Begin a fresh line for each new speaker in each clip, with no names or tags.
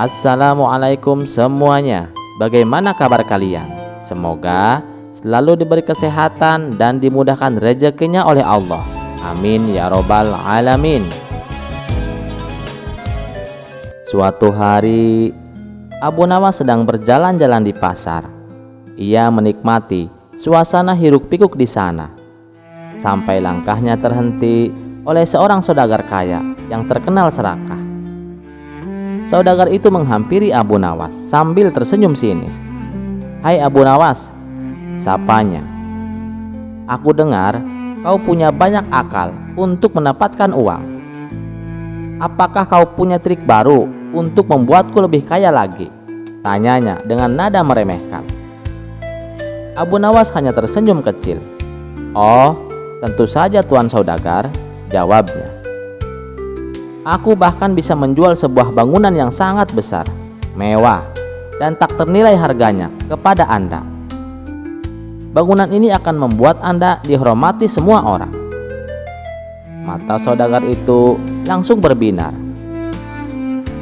Assalamualaikum semuanya. Bagaimana kabar kalian? Semoga selalu diberi kesehatan dan dimudahkan rezekinya oleh Allah. Amin ya robbal alamin. Suatu hari, Abu Nawas sedang berjalan-jalan di pasar. Ia menikmati suasana hiruk-pikuk di sana. Sampai langkahnya terhenti oleh seorang saudagar kaya yang terkenal serakah. Saudagar itu menghampiri Abu Nawas sambil tersenyum sinis. "Hai Abu Nawas," sapanya. "Aku dengar kau punya banyak akal untuk mendapatkan uang. Apakah kau punya trik baru untuk membuatku lebih kaya lagi?" tanyanya dengan nada meremehkan. Abu Nawas hanya tersenyum kecil. "Oh, tentu saja Tuan Saudagar," jawabnya. "Aku bahkan bisa menjual sebuah bangunan yang sangat besar, mewah, dan tak ternilai harganya kepada Anda. Bangunan ini akan membuat Anda dihormati semua orang." Mata saudagar itu langsung berbinar.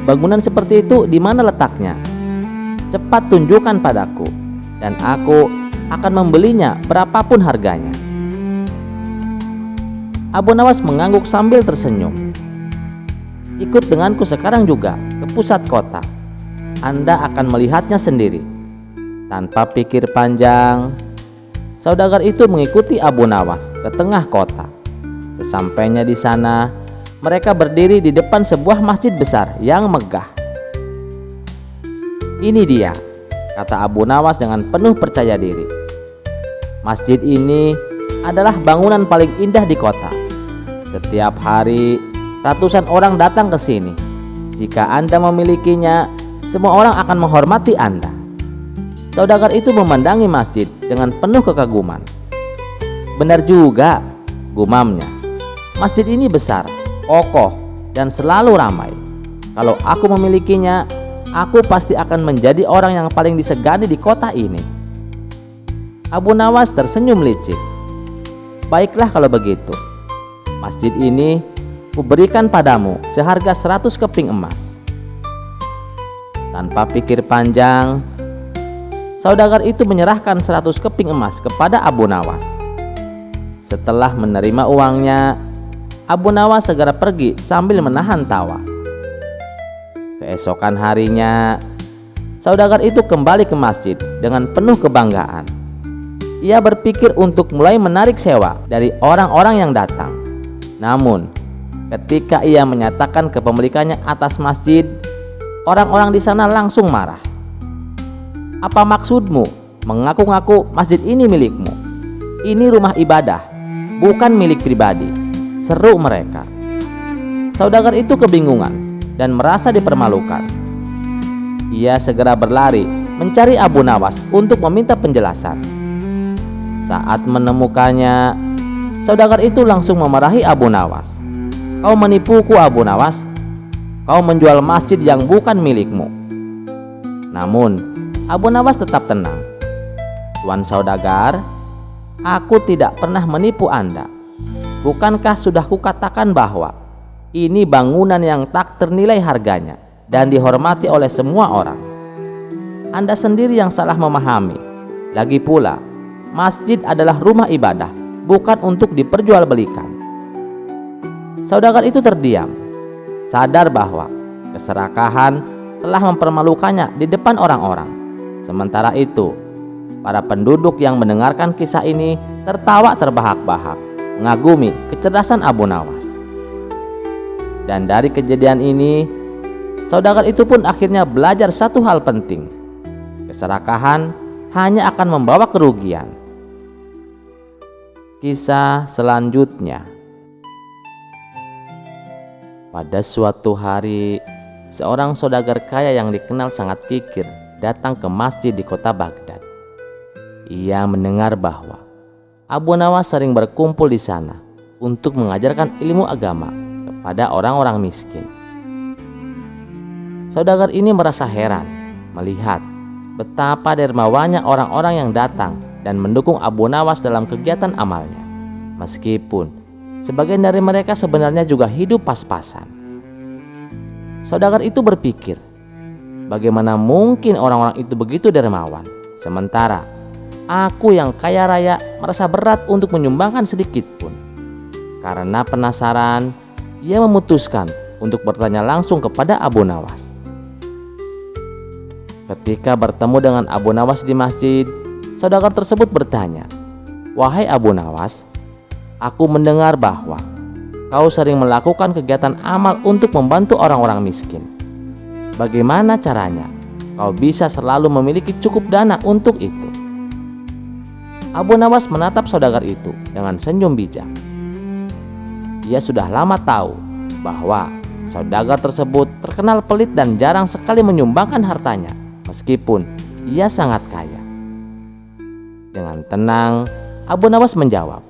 "Bangunan seperti itu di mana letaknya? Cepat tunjukkan padaku, dan aku akan membelinya berapapun harganya." Abu Nawas mengangguk sambil tersenyum. "Ikut denganku sekarang juga ke pusat kota. Anda akan melihatnya sendiri." Tanpa pikir panjang, saudagar itu mengikuti Abu Nawas ke tengah kota. Sesampainya di sana, mereka berdiri di depan sebuah masjid besar yang megah. "Ini dia," kata Abu Nawas dengan penuh percaya diri. "Masjid ini adalah bangunan paling indah di kota. Setiap hari ratusan orang datang ke sini. Jika Anda memilikinya, semua orang akan menghormati Anda." Saudagar itu memandangi masjid dengan penuh kekaguman. "Benar juga," gumamnya. "Masjid ini besar, kokoh, dan selalu ramai. Kalau aku memilikinya, aku pasti akan menjadi orang yang paling disegani di kota ini." Abu Nawas tersenyum licik. "Baiklah kalau begitu. Masjid ini kuberikan padamu seharga 100 keping emas." Tanpa pikir panjang, saudagar itu menyerahkan 100 keping emas kepada Abu Nawas. Setelah menerima uangnya, Abu Nawas segera pergi sambil menahan tawa. Keesokan harinya, saudagar itu kembali ke masjid dengan penuh kebanggaan. Ia berpikir untuk mulai menarik sewa dari orang-orang yang datang. Namun, ketika ia menyatakan kepemilikannya atas masjid, orang-orang di sana langsung marah. "Apa maksudmu mengaku-ngaku masjid ini milikmu? Ini rumah ibadah, bukan milik pribadi," seru mereka. Saudagar itu kebingungan dan merasa dipermalukan. Ia segera berlari mencari Abu Nawas untuk meminta penjelasan. Saat menemukannya, saudagar itu langsung memarahi Abu Nawas. "Kau menipuku Abu Nawas. Kau menjual masjid yang bukan milikmu." Namun Abu Nawas tetap tenang. "Tuan saudagar, aku tidak pernah menipu Anda. Bukankah sudah kukatakan bahwa ini bangunan yang tak ternilai harganya dan dihormati oleh semua orang? Anda sendiri yang salah memahami. Lagi pula, masjid adalah rumah ibadah, bukan untuk diperjualbelikan." Saudagar itu terdiam, sadar bahwa keserakahan telah mempermalukannya di depan orang-orang. Sementara itu, para penduduk yang mendengarkan kisah ini tertawa terbahak-bahak, mengagumi kecerdasan Abu Nawas. Dan dari kejadian ini, saudagar itu pun akhirnya belajar satu hal penting: keserakahan hanya akan membawa kerugian. Kisah selanjutnya. Pada suatu hari, seorang saudagar kaya yang dikenal sangat kikir datang ke masjid di kota Baghdad. Ia mendengar bahwa Abu Nawas sering berkumpul di sana untuk mengajarkan ilmu agama kepada orang-orang miskin. Saudagar ini merasa heran melihat betapa dermawannya orang-orang yang datang dan mendukung Abu Nawas dalam kegiatan amalnya, meskipun sebagian dari mereka sebenarnya juga hidup pas-pasan. Saudagar itu berpikir, bagaimana mungkin orang-orang itu begitu dermawan, sementara aku yang kaya raya merasa berat untuk menyumbangkan sedikit pun. Karena penasaran, ia memutuskan untuk bertanya langsung kepada Abu Nawas. Ketika bertemu dengan Abu Nawas di masjid, saudagar tersebut bertanya, "Wahai Abu Nawas, aku mendengar bahwa kau sering melakukan kegiatan amal untuk membantu orang-orang miskin. Bagaimana caranya kau bisa selalu memiliki cukup dana untuk itu?" Abu Nawas menatap saudagar itu dengan senyum bijak. Ia sudah lama tahu bahwa saudagar tersebut terkenal pelit dan jarang sekali menyumbangkan hartanya meskipun ia sangat kaya. Dengan tenang, Abu Nawas menjawab,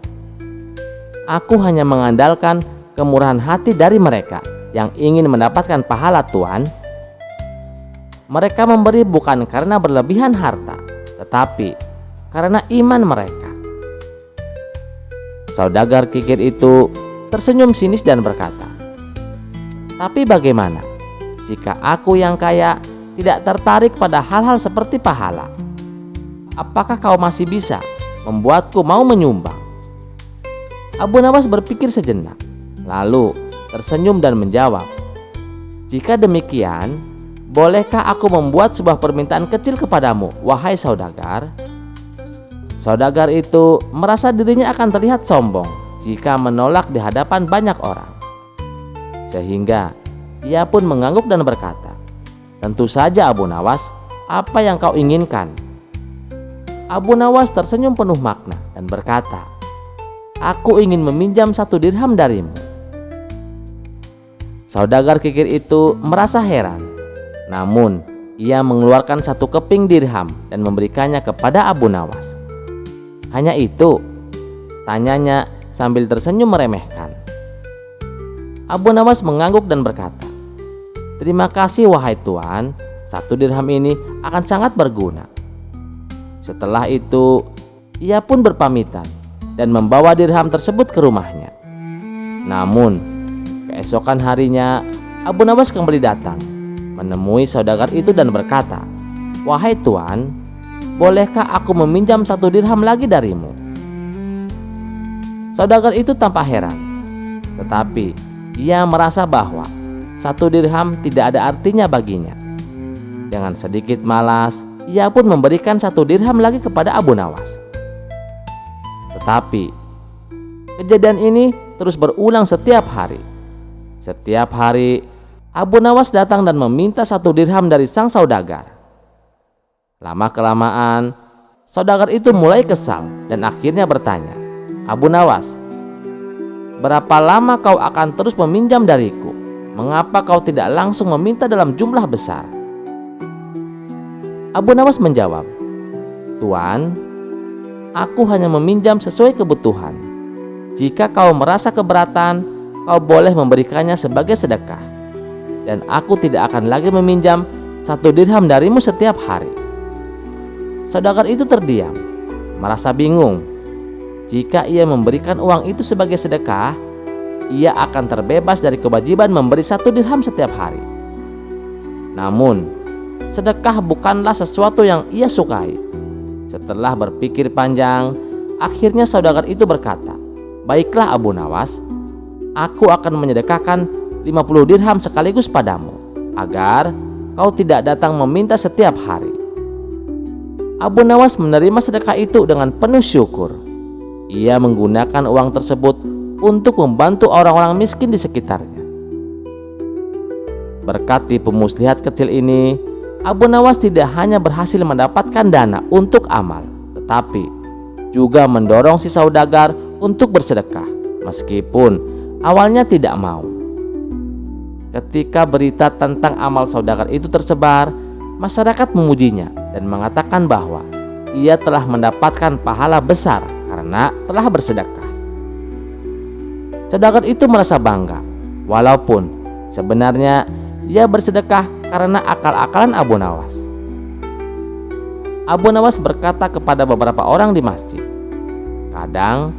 "Aku hanya mengandalkan kemurahan hati dari mereka yang ingin mendapatkan pahala Tuan. Mereka memberi bukan karena berlebihan harta, tetapi karena iman mereka." Saudagar kikir itu tersenyum sinis dan berkata, "Tapi bagaimana jika aku yang kaya tidak tertarik pada hal-hal seperti pahala? Apakah kau masih bisa membuatku mau menyumbang?" Abu Nawas berpikir sejenak, lalu tersenyum dan menjawab, "Jika demikian, bolehkah aku membuat sebuah permintaan kecil kepadamu, wahai saudagar?" Saudagar itu merasa dirinya akan terlihat sombong jika menolak di hadapan banyak orang. Sehingga ia pun mengangguk dan berkata, "Tentu saja Abu Nawas, apa yang kau inginkan?" Abu Nawas tersenyum penuh makna dan berkata, "Aku ingin meminjam 1 dirham darimu." Saudagar kikir itu merasa heran, namun ia mengeluarkan 1 keping dirham dan memberikannya kepada Abu Nawas. "Hanya itu?" tanyanya sambil tersenyum meremehkan. Abu Nawas mengangguk dan berkata, "Terima kasih wahai Tuan, 1 dirham ini akan sangat berguna." Setelah itu, ia pun berpamitan dan membawa dirham tersebut ke rumahnya. Namun, keesokan harinya Abu Nawas kembali datang, menemui saudagar itu dan berkata, "Wahai Tuan, bolehkah aku meminjam 1 dirham lagi darimu?" Saudagar itu tampak heran, tetapi ia merasa bahwa 1 dirham tidak ada artinya baginya. Dengan sedikit malas, ia pun memberikan 1 dirham lagi kepada Abu Nawas. Tetapi kejadian ini terus berulang setiap hari. Setiap hari Abu Nawas datang dan meminta 1 dirham dari sang saudagar. Lama-kelamaan, saudagar itu mulai kesal dan akhirnya bertanya, "Abu Nawas, berapa lama kau akan terus meminjam dariku? Mengapa kau tidak langsung meminta dalam jumlah besar?" Abu Nawas menjawab, "Tuan, aku hanya meminjam sesuai kebutuhan. Jika kau merasa keberatan, kau boleh memberikannya sebagai sedekah. Dan aku tidak akan lagi meminjam 1 dirham darimu setiap hari." Saudagar itu terdiam, merasa bingung. Jika ia memberikan uang itu sebagai sedekah, ia akan terbebas dari kewajiban memberi 1 dirham setiap hari. Namun, sedekah bukanlah sesuatu yang ia sukai. Setelah berpikir panjang, akhirnya saudagar itu berkata, "Baiklah Abu Nawas, aku akan menyedekahkan 50 dirham sekaligus padamu, agar kau tidak datang meminta setiap hari." Abu Nawas menerima sedekah itu dengan penuh syukur. Ia menggunakan uang tersebut untuk membantu orang-orang miskin di sekitarnya. Berkat tipu muslihat kecil ini, Abu Nawas tidak hanya berhasil mendapatkan dana untuk amal, tetapi juga mendorong si saudagar untuk bersedekah, meskipun awalnya tidak mau. Ketika berita tentang amal saudagar itu tersebar, masyarakat memujinya dan mengatakan bahwa ia telah mendapatkan pahala besar karena telah bersedekah. Saudagar itu merasa bangga, walaupun sebenarnya ia bersedekah karena akal-akalan Abu Nawas. Abu Nawas berkata kepada beberapa orang di masjid, "Kadang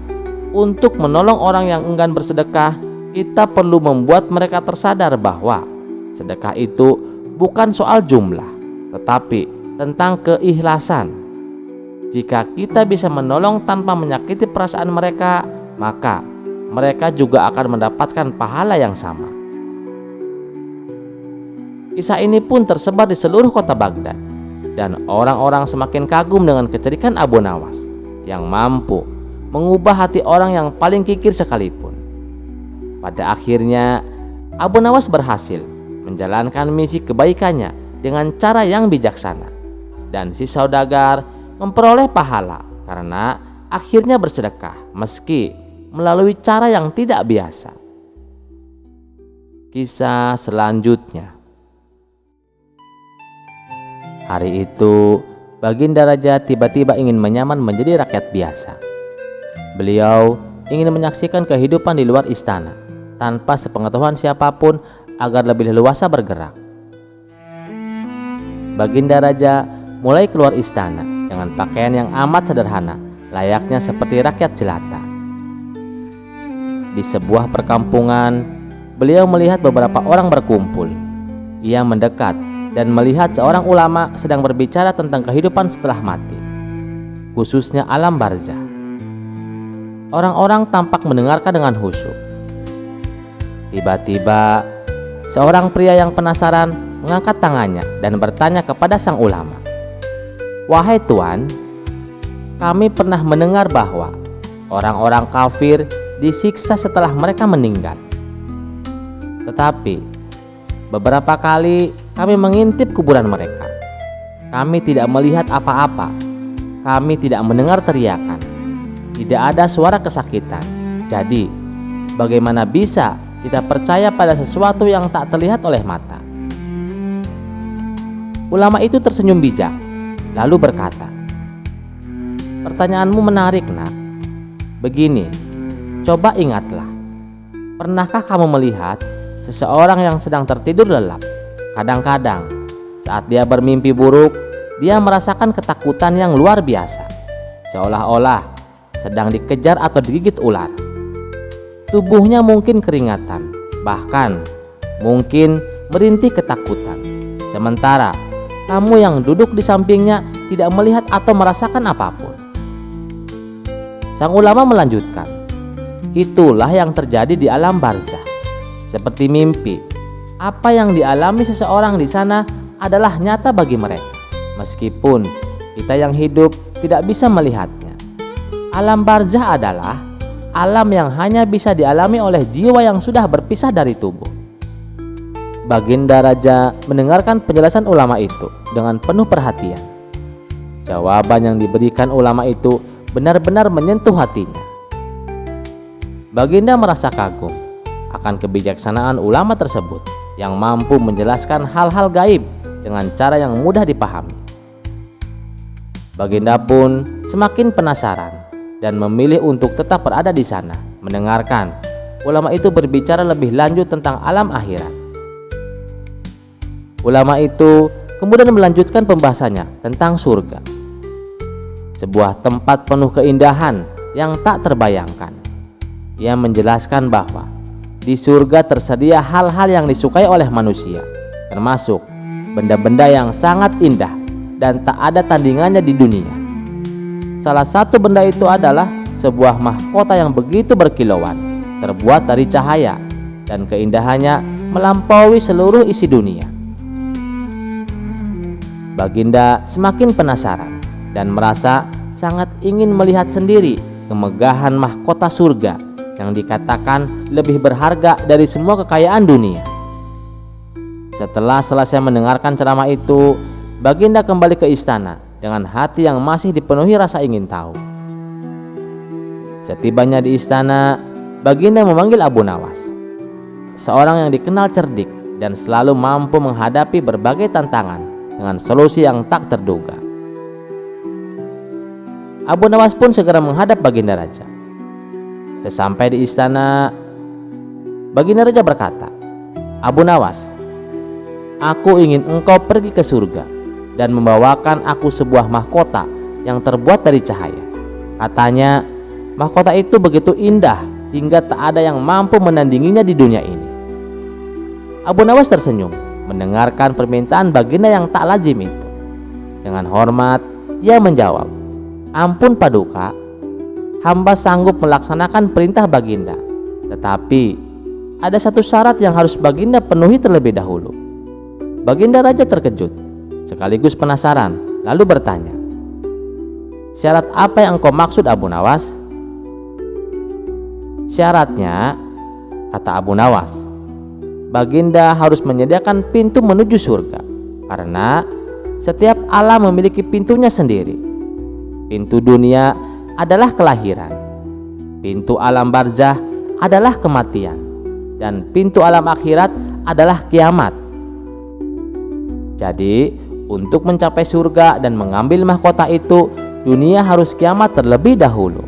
untuk menolong orang yang enggan bersedekah, kita perlu membuat mereka tersadar bahwa sedekah itu bukan soal jumlah, tetapi tentang keikhlasan. Jika kita bisa menolong tanpa menyakiti perasaan mereka, maka mereka juga akan mendapatkan pahala yang sama. Kisah ini pun tersebar di seluruh kota Baghdad, dan orang-orang semakin kagum dengan kecerdikan Abu Nawas yang mampu mengubah hati orang yang paling kikir sekalipun. Pada akhirnya, Abu Nawas berhasil menjalankan misi kebaikannya dengan cara yang bijaksana, dan si saudagar memperoleh pahala karena akhirnya bersedekah meski melalui cara yang tidak biasa. Kisah selanjutnya. Hari itu, Baginda Raja tiba-tiba ingin menyamar menjadi rakyat biasa. Beliau ingin menyaksikan kehidupan di luar istana tanpa sepengetahuan siapapun agar lebih leluasa bergerak. Baginda Raja mulai keluar istana dengan pakaian yang amat sederhana, layaknya seperti rakyat jelata. Di sebuah perkampungan, beliau melihat beberapa orang berkumpul. Ia mendekat dan melihat seorang ulama sedang berbicara tentang kehidupan setelah mati, khususnya alam barzah. Orang-orang tampak mendengarkan dengan khusyuk. Tiba-tiba, seorang pria yang penasaran mengangkat tangannya dan bertanya kepada sang ulama, "Wahai Tuan, kami pernah mendengar bahwa orang-orang kafir disiksa setelah mereka meninggal. Tetapi beberapa kali kami mengintip kuburan mereka. Kami tidak melihat apa-apa. Kami tidak mendengar teriakan. Tidak ada suara kesakitan. Jadi, bagaimana bisa kita percaya pada sesuatu yang tak terlihat oleh mata?" Ulama itu tersenyum bijak, lalu berkata, "Pertanyaanmu menarik, nak. Begini, coba ingatlah. Pernahkah kamu melihat seseorang yang sedang tertidur lelap? Kadang-kadang saat dia bermimpi buruk, dia merasakan ketakutan yang luar biasa, seolah-olah sedang dikejar atau digigit ular. Tubuhnya mungkin keringatan, bahkan mungkin merintih ketakutan. Sementara kamu yang duduk di sampingnya tidak melihat atau merasakan apapun." Sang ulama melanjutkan, "Itulah yang terjadi di alam barzah. Seperti mimpi, apa yang dialami seseorang di sana adalah nyata bagi mereka, meskipun kita yang hidup tidak bisa melihatnya. Alam barzah adalah alam yang hanya bisa dialami oleh jiwa yang sudah berpisah dari tubuh." Baginda Raja mendengarkan penjelasan ulama itu dengan penuh perhatian. Jawaban yang diberikan ulama itu benar-benar menyentuh hatinya. Baginda merasa kagum akan kebijaksanaan ulama tersebut yang mampu menjelaskan hal-hal gaib dengan cara yang mudah dipahami. Baginda pun semakin penasaran dan memilih untuk tetap berada di sana, mendengarkan ulama itu berbicara lebih lanjut tentang alam akhirat. Ulama itu kemudian melanjutkan pembahasannya tentang surga, sebuah tempat penuh keindahan yang tak terbayangkan. Ia menjelaskan bahwa di surga tersedia hal-hal yang disukai oleh manusia, termasuk benda-benda yang sangat indah dan tak ada tandingannya di dunia. Salah satu benda itu adalah sebuah mahkota yang begitu berkilauan, terbuat dari cahaya, dan keindahannya melampaui seluruh isi dunia. Baginda semakin penasaran dan merasa sangat ingin melihat sendiri kemegahan mahkota surga yang dikatakan lebih berharga dari semua kekayaan dunia. Setelah selesai mendengarkan ceramah itu, Baginda kembali ke istana dengan hati yang masih dipenuhi rasa ingin tahu. Setibanya di istana, Baginda memanggil Abu Nawas, seorang yang dikenal cerdik dan selalu mampu menghadapi berbagai tantangan dengan solusi yang tak terduga. Abu Nawas pun segera menghadap Baginda Raja. Sesampai di istana, Baginda Raja berkata, "Abu Nawas, aku ingin engkau pergi ke surga dan membawakan aku sebuah mahkota yang terbuat dari cahaya. Katanya, mahkota itu begitu indah hingga tak ada yang mampu menandinginya di dunia ini." Abu Nawas tersenyum mendengarkan permintaan Baginda yang tak lazim itu. Dengan hormat, ia menjawab, "Ampun Paduka, hamba sanggup melaksanakan perintah Baginda. Tetapi ada satu syarat yang harus Baginda penuhi terlebih dahulu." Baginda Raja terkejut, sekaligus penasaran, lalu bertanya, "Syarat apa yang engkau maksud Abu Nawas?" "Syaratnya," kata Abu Nawas, "Baginda harus menyediakan pintu menuju surga, karena setiap alam memiliki pintunya sendiri. Pintu dunia adalah kelahiran, pintu alam barzah adalah kematian, dan pintu alam akhirat adalah kiamat. Jadi, untuk mencapai surga dan mengambil mahkota itu, dunia harus kiamat terlebih dahulu."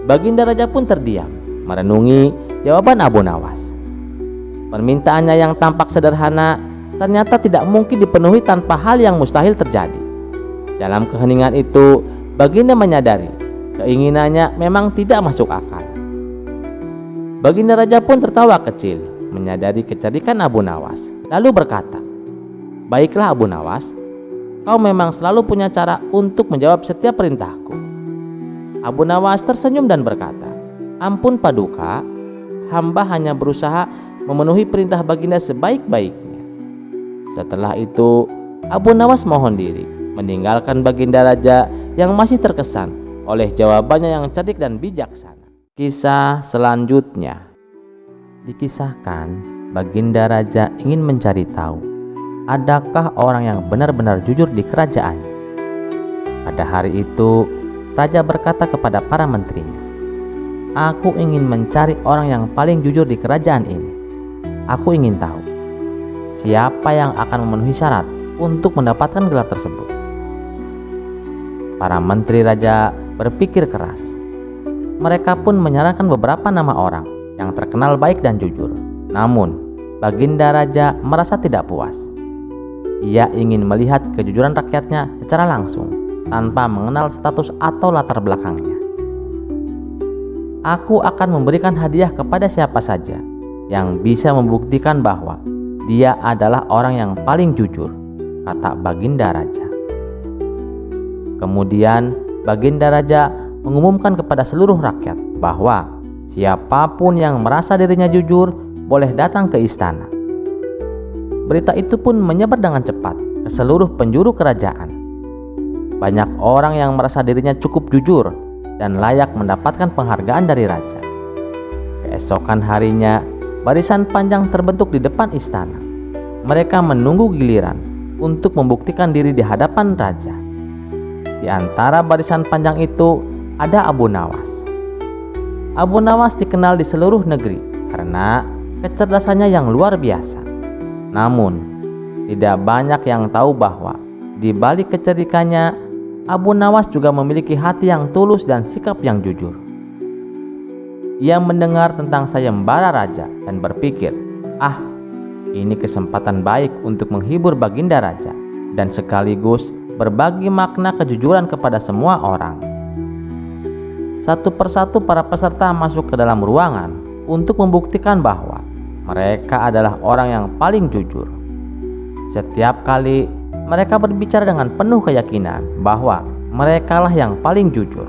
Baginda Raja pun terdiam, merenungi jawaban Abu Nawas. Permintaannya yang tampak sederhana ternyata tidak mungkin dipenuhi tanpa hal yang mustahil terjadi. Dalam keheningan itu, Baginda menyadari keinginannya memang tidak masuk akal. Baginda Raja pun tertawa kecil, menyadari kecerdikan Abu Nawas, lalu berkata, "Baiklah Abu Nawas, kau memang selalu punya cara untuk menjawab setiap perintahku." Abu Nawas tersenyum dan berkata, "Ampun Paduka, hamba hanya berusaha memenuhi perintah Baginda sebaik-baiknya." Setelah itu, Abu Nawas mohon diri, meninggalkan Baginda Raja yang masih terkesan oleh jawabannya yang cerdik dan bijaksana. Kisah selanjutnya dikisahkan, Baginda Raja ingin mencari tahu adakah orang yang benar-benar jujur di kerajaannya. Pada hari itu, Raja berkata kepada para menterinya, "Aku ingin mencari orang yang paling jujur di kerajaan ini. Aku ingin tahu siapa yang akan memenuhi syarat untuk mendapatkan gelar tersebut." Para menteri raja berpikir keras. Mereka pun menyarankan beberapa nama orang yang terkenal baik dan jujur. Namun, Baginda Raja merasa tidak puas. Ia ingin melihat kejujuran rakyatnya secara langsung, tanpa mengenal status atau latar belakangnya. "Aku akan memberikan hadiah kepada siapa saja yang bisa membuktikan bahwa dia adalah orang yang paling jujur," kata Baginda Raja. Kemudian Baginda Raja mengumumkan kepada seluruh rakyat bahwa siapapun yang merasa dirinya jujur boleh datang ke istana. Berita itu pun menyebar dengan cepat ke seluruh penjuru kerajaan. Banyak orang yang merasa dirinya cukup jujur dan layak mendapatkan penghargaan dari raja. Keesokan harinya, barisan panjang terbentuk di depan istana. Mereka menunggu giliran untuk membuktikan diri di hadapan raja. Di antara barisan panjang itu ada Abu Nawas. Abu Nawas dikenal di seluruh negeri karena kecerdasannya yang luar biasa. Namun, tidak banyak yang tahu bahwa di balik kecerdikannya, Abu Nawas juga memiliki hati yang tulus dan sikap yang jujur. Ia mendengar tentang sayembara raja dan berpikir, ini kesempatan baik untuk menghibur Baginda Raja dan sekaligus berbagi makna kejujuran kepada semua orang. Satu persatu para peserta masuk ke dalam ruangan untuk membuktikan bahwa mereka adalah orang yang paling jujur. Setiap kali mereka berbicara dengan penuh keyakinan bahwa merekalah yang paling jujur.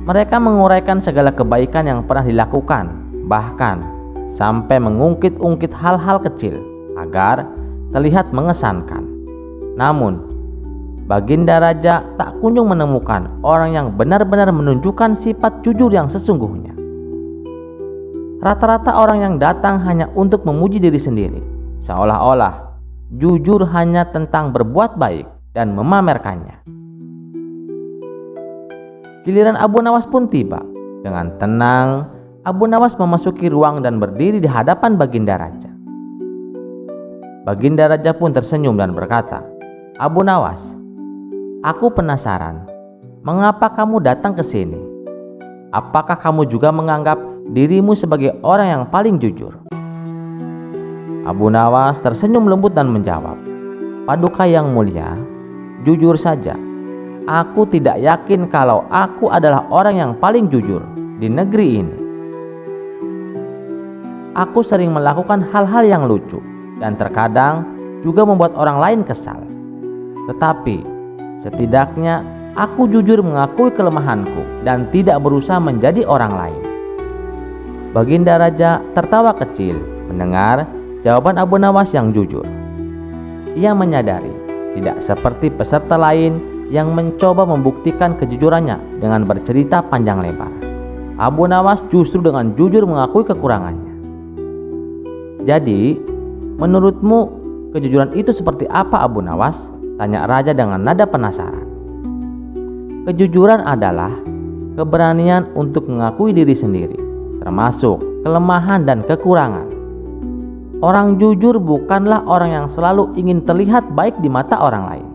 Mereka menguraikan segala kebaikan yang pernah dilakukan, bahkan sampai mengungkit-ungkit hal-hal kecil agar terlihat mengesankan. Namun, Baginda Raja tak kunjung menemukan orang yang benar-benar menunjukkan sifat jujur yang sesungguhnya. Rata-rata orang yang datang hanya untuk memuji diri sendiri, seolah-olah jujur hanya tentang berbuat baik dan memamerkannya. Giliran Abu Nawas pun tiba. Dengan tenang, Abu Nawas memasuki ruang dan berdiri di hadapan Baginda Raja. Baginda Raja pun tersenyum dan berkata, "Abu Nawas, aku penasaran, mengapa kamu datang ke sini? Apakah kamu juga menganggap dirimu sebagai orang yang paling jujur?" Abu Nawas tersenyum lembut dan menjawab, "Paduka yang mulia, jujur saja, aku tidak yakin kalau aku adalah orang yang paling jujur di negeri ini." Aku sering melakukan hal-hal yang lucu dan terkadang juga membuat orang lain kesal. Tetapi setidaknya aku jujur mengakui kelemahanku dan tidak berusaha menjadi orang lain." Baginda Raja tertawa kecil mendengar jawaban Abu Nawas yang jujur. Ia menyadari tidak seperti peserta lain yang mencoba membuktikan kejujurannya dengan bercerita panjang lebar. Abu Nawas justru dengan jujur mengakui kekurangannya. "Jadi, menurutmu kejujuran itu seperti apa, Abu Nawas?" tanya raja dengan nada penasaran. "Kejujuran adalah keberanian untuk mengakui diri sendiri, termasuk kelemahan dan kekurangan. Orang jujur bukanlah orang yang selalu ingin terlihat baik di mata orang lain.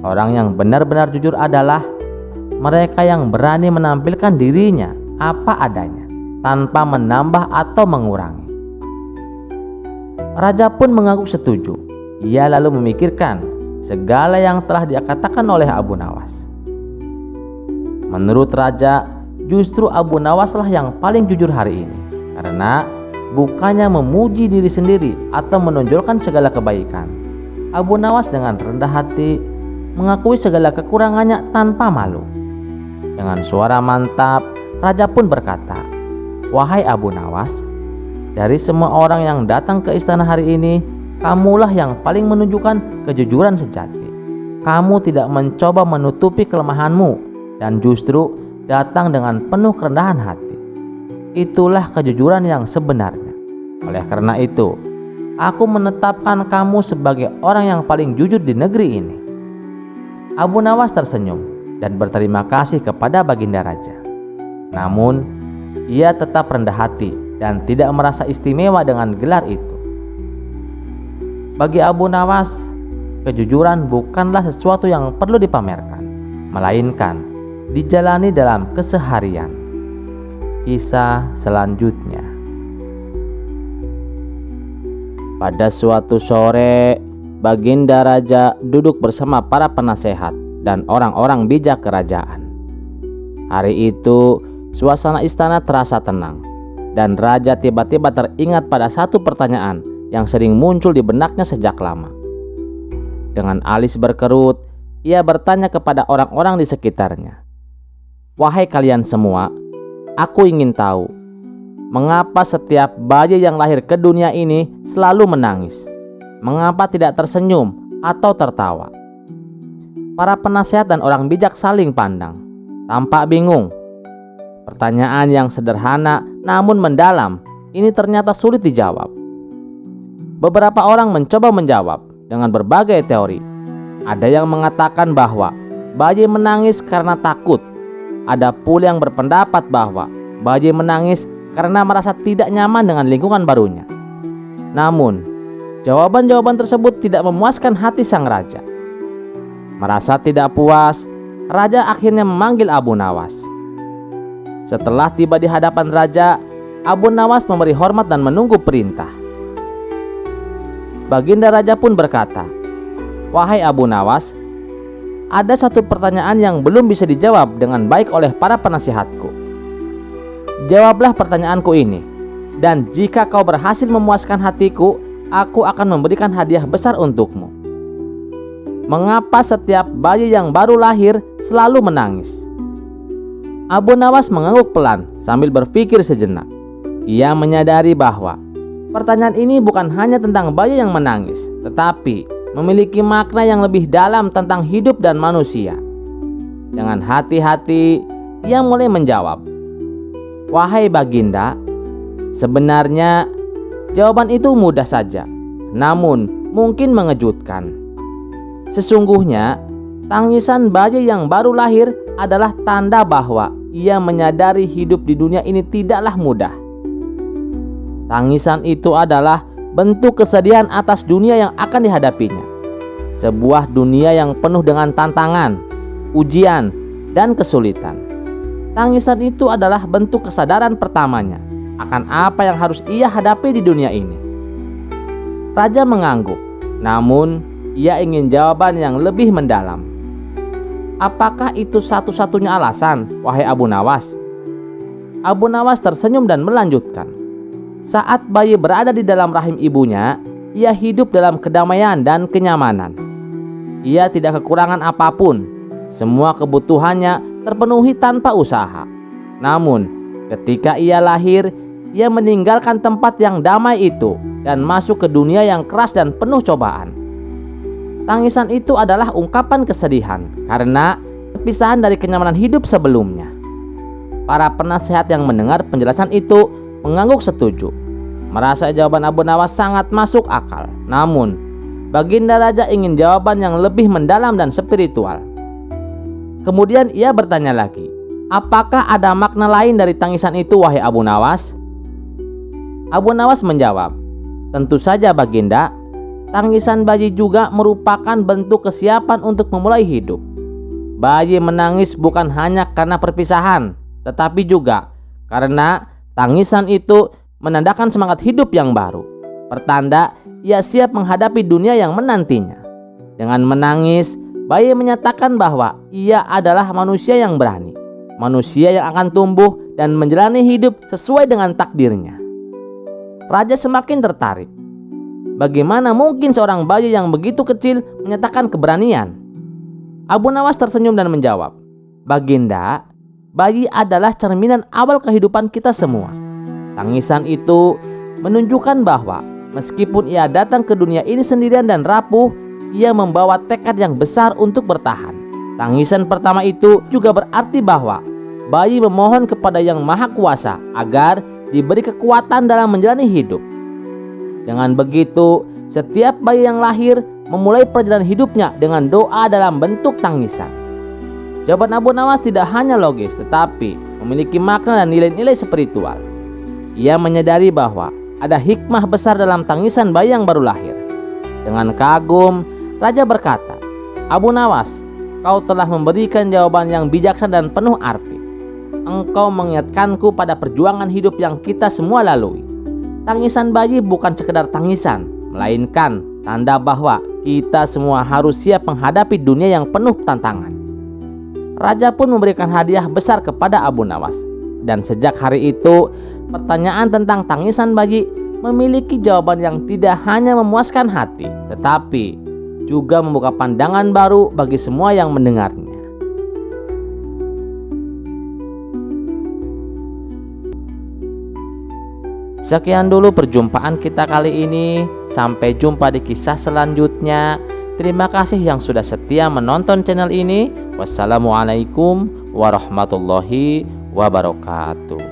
Orang yang benar-benar jujur adalah mereka yang berani menampilkan dirinya apa adanya, tanpa menambah atau mengurangi." Raja pun mengangguk setuju. Ia lalu memikirkan segala yang telah dia katakan oleh Abu Nawas. Menurut raja, justru Abu Nawas lah yang paling jujur hari ini, karena bukannya memuji diri sendiri atau menonjolkan segala kebaikan. Abu Nawas dengan rendah hati mengakui segala kekurangannya tanpa malu. Dengan suara mantap, raja pun berkata, "Wahai Abu Nawas, dari semua orang yang datang ke istana hari ini, kamulah yang paling menunjukkan kejujuran sejati. Kamu tidak mencoba menutupi kelemahanmu dan justru datang dengan penuh kerendahan hati. Itulah kejujuran yang sebenarnya. Oleh karena itu, aku menetapkan kamu sebagai orang yang paling jujur di negeri ini." Abu Nawas tersenyum dan berterima kasih kepada Baginda Raja. Namun, ia tetap rendah hati dan tidak merasa istimewa dengan gelar itu. Bagi Abu Nawas, kejujuran bukanlah sesuatu yang perlu dipamerkan, melainkan dijalani dalam keseharian. Kisah selanjutnya. Pada suatu sore, Baginda Raja duduk bersama para penasehat dan orang-orang bijak kerajaan. Hari itu, suasana istana terasa tenang, dan Raja tiba-tiba teringat pada satu pertanyaan yang sering muncul di benaknya sejak lama. Dengan alis berkerut, ia bertanya kepada orang-orang di sekitarnya, "Wahai kalian semua, aku ingin tahu, mengapa setiap bayi yang lahir ke dunia ini selalu menangis? Mengapa tidak tersenyum atau tertawa?" Para penasehat dan orang bijak saling pandang, tampak bingung. Pertanyaan yang sederhana namun mendalam ini ternyata sulit dijawab. Beberapa orang mencoba menjawab dengan berbagai teori. Ada yang mengatakan bahwa bayi menangis karena takut. Ada pula yang berpendapat bahwa bayi menangis karena merasa tidak nyaman dengan lingkungan barunya. Namun, jawaban-jawaban tersebut tidak memuaskan hati sang raja. Merasa tidak puas, raja akhirnya memanggil Abu Nawas. Setelah tiba di hadapan raja, Abu Nawas memberi hormat dan menunggu perintah. Baginda Raja pun berkata, "Wahai Abu Nawas, ada satu pertanyaan yang belum bisa dijawab dengan baik oleh para penasihatku. Jawablah pertanyaanku ini, dan jika kau berhasil memuaskan hatiku, aku akan memberikan hadiah besar untukmu. Mengapa setiap bayi yang baru lahir selalu menangis?" Abu Nawas mengangguk pelan sambil berpikir sejenak. Ia menyadari bahwa pertanyaan ini bukan hanya tentang bayi yang menangis, tetapi memiliki makna yang lebih dalam tentang hidup dan manusia. Dengan hati-hati, ia mulai menjawab, "Wahai Baginda, sebenarnya jawaban itu mudah saja, namun mungkin mengejutkan. Sesungguhnya, tangisan bayi yang baru lahir adalah tanda bahwa ia menyadari hidup di dunia ini tidaklah mudah. Tangisan itu adalah bentuk kesedihan atas dunia yang akan dihadapinya. Sebuah dunia yang penuh dengan tantangan, ujian, dan kesulitan. Tangisan itu adalah bentuk kesadaran pertamanya akan apa yang harus ia hadapi di dunia ini." Raja mengangguk, namun ia ingin jawaban yang lebih mendalam. "Apakah itu satu-satunya alasan, wahai Abu Nawas?" Abu Nawas tersenyum dan melanjutkan, Saat bayi berada di dalam rahim ibunya, ia hidup dalam kedamaian dan kenyamanan. Ia tidak kekurangan apapun. Semua kebutuhannya terpenuhi tanpa usaha. Namun, ketika ia lahir, ia meninggalkan tempat yang damai itu dan masuk ke dunia yang keras dan penuh cobaan. Tangisan itu adalah ungkapan kesedihan karena perpisahan dari kenyamanan hidup sebelumnya. Para penasehat yang mendengar penjelasan itu mengangguk setuju, merasa jawaban Abu Nawas sangat masuk akal. Namun, Baginda Raja ingin jawaban yang lebih mendalam dan spiritual. Kemudian ia bertanya lagi, apakah ada makna lain dari tangisan itu, wahai Abu Nawas? Abu Nawas menjawab, tentu saja Baginda. Tangisan bayi juga merupakan bentuk kesiapan untuk memulai hidup. Bayi menangis bukan hanya karena perpisahan, tetapi juga karena tangisan itu menandakan semangat hidup yang baru. Pertanda ia siap menghadapi dunia yang menantinya. Dengan menangis, bayi menyatakan bahwa ia adalah manusia yang berani, manusia yang akan tumbuh dan menjalani hidup sesuai dengan takdirnya. Raja semakin tertarik. Bagaimana mungkin seorang bayi yang begitu kecil menyatakan keberanian? Abu Nawas tersenyum dan menjawab, Baginda, bayi adalah cerminan awal kehidupan kita semua. Tangisan itu menunjukkan bahwa meskipun ia datang ke dunia ini sendirian dan rapuh, ia membawa tekad yang besar untuk bertahan. Tangisan pertama itu juga berarti bahwa bayi memohon kepada Yang Maha Kuasa agar diberi kekuatan dalam menjalani hidup. Dengan begitu, setiap bayi yang lahir memulai perjalanan hidupnya dengan doa dalam bentuk tangisan. Jawaban Abu Nawas tidak hanya logis, tetapi memiliki makna dan nilai-nilai spiritual. Ia menyadari bahwa ada hikmah besar dalam tangisan bayi yang baru lahir. Dengan kagum, Raja berkata, Abu Nawas, kau telah memberikan jawaban yang bijaksana dan penuh arti. Engkau mengingatkanku pada perjuangan hidup yang kita semua lalui. Tangisan bayi bukan sekedar tangisan, melainkan tanda bahwa kita semua harus siap menghadapi dunia yang penuh tantangan. Raja pun memberikan hadiah besar kepada Abu Nawas. Dan sejak hari itu, pertanyaan tentang tangisan bayi memiliki jawaban yang tidak hanya memuaskan hati, tetapi juga membuka pandangan baru bagi semua yang mendengarnya. Sekian dulu perjumpaan kita kali ini. Sampai jumpa di kisah selanjutnya. Terima kasih yang sudah setia menonton channel ini. Wassalamualaikum warahmatullahi wabarakatuh.